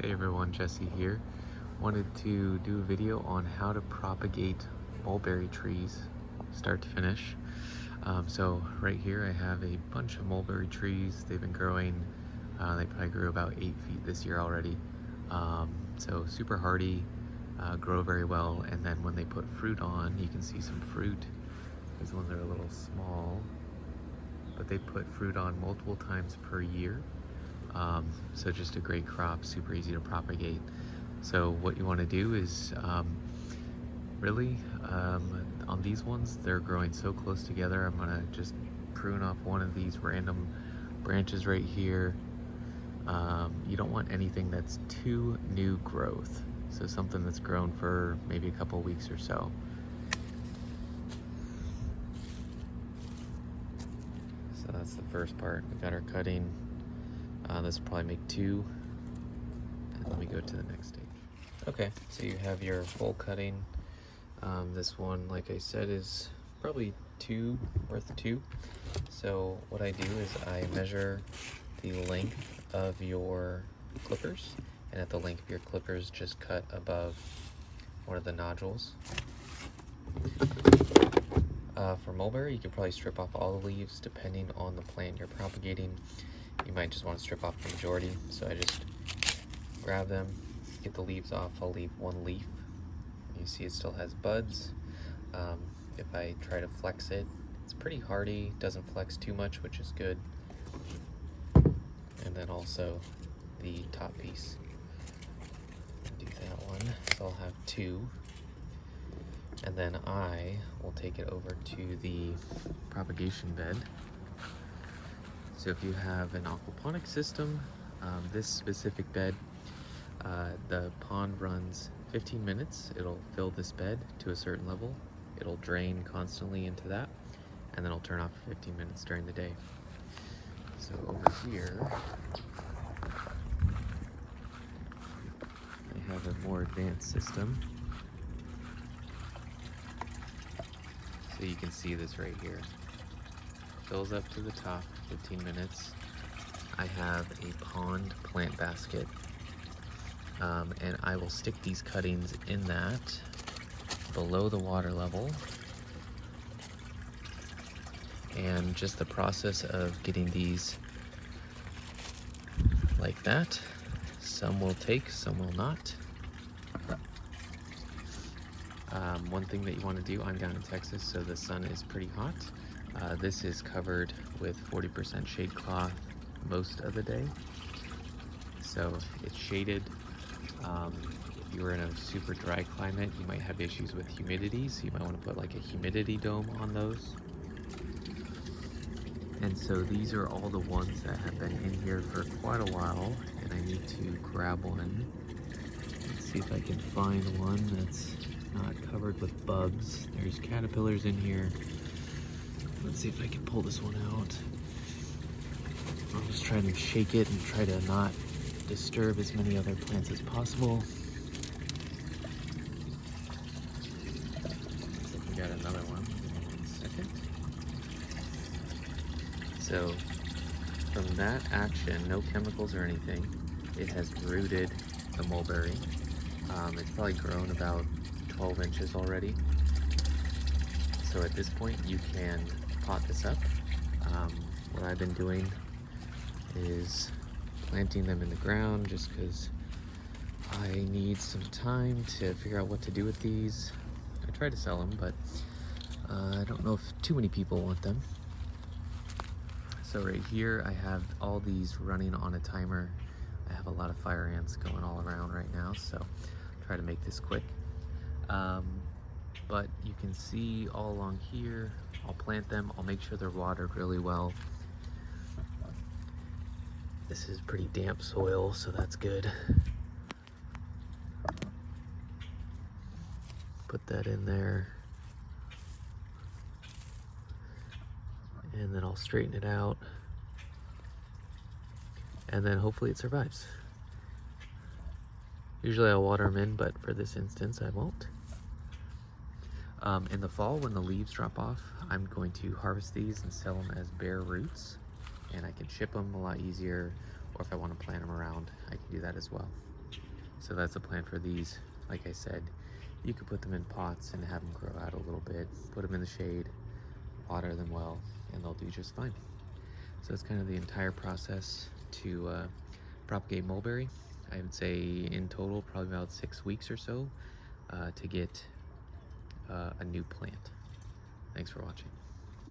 Hey everyone, Jesse here. Wanted to do a video on how to propagate mulberry trees start to finish. So right here I have a bunch of mulberry trees. They've been growing, they probably grew about 8 feet this year already. So super hardy, grow very well, and then when they put fruit on, you can see some fruit. These ones are a little small, but they put fruit on multiple times per year. So just a great crop, super easy to propagate. So what you want to do is on these ones, they're growing so close together. I'm gonna just prune off one of these random branches right here. You don't want anything that's too new growth. So something that's grown for maybe a couple weeks or so. So that's the first part. We got our cutting. This will probably make 2, and let me go to the next stage. Okay, so you have your full cutting. This one, like I said, is probably worth 2. So what I do is I measure the length of your clippers, and at the length of your clippers, just cut above one of the nodules. For mulberry, you can probably strip off all the leaves depending on the plant you're propagating. You might just want to strip off the majority. So I just grab them, get the leaves off. I'll leave one leaf. You see it still has buds. If I try to flex it, it's pretty hardy, doesn't flex too much, which is good. And then also the top piece. Do that one. So I'll have 2. And then I will take it over to the propagation bed. So if you have an aquaponics system, this specific bed, the pond runs 15 minutes. It'll fill this bed to a certain level. It'll drain constantly into that, and then it'll turn off for 15 minutes during the day. So over here, I have a more advanced system. So you can see this right here. Fills up to the top, 15 minutes. I have a pond plant basket, and I will stick these cuttings in that below the water level. And just the process of getting these like that. Some will take, some will not. One thing that you want to do, I'm down in Texas, so the sun is pretty hot. This is covered with 40% shade cloth most of the day. So it's shaded. If you were in a super dry climate, you might have issues with humidity, so you might want to put like a humidity dome on those. And so these are all the ones that have been in here for quite a while, and I need to grab one. Let's see if I can find one that's not covered with bugs. There's caterpillars in here. Let's see if I can pull this one out. I'll just try to shake it and try to not disturb as many other plants as possible. Looks like we got another one. Give me 1 second. So from that action, no chemicals or anything, it has rooted the mulberry. It's probably grown about 12 inches already. So at this point, you can pot this up. What I've been doing is planting them in the ground just because I need some time to figure out what to do with these. I try to sell them, but I don't know if too many people want them. So right here, I have all these running on a timer. I have a lot of fire ants going all around right now, so try to make this quick. But you can see all along here, I'll plant them, I'll make sure they're watered really well. This is pretty damp soil, so that's good. Put that in there. And then I'll straighten it out. And then hopefully it survives. Usually I'll water them in, but for this instance I won't. In the fall, when the leaves drop off, I'm going to harvest these and sell them as bare roots, and I can ship them a lot easier, or if I want to plant them around, I can do that as well. So that's the plan for these. Like I said, you could put them in pots and have them grow out a little bit, put them in the shade, water them well, and they'll do just fine. So that's kind of the entire process to propagate mulberry. I would say in total, probably about 6 weeks or so to get a new plant. Thanks for watching.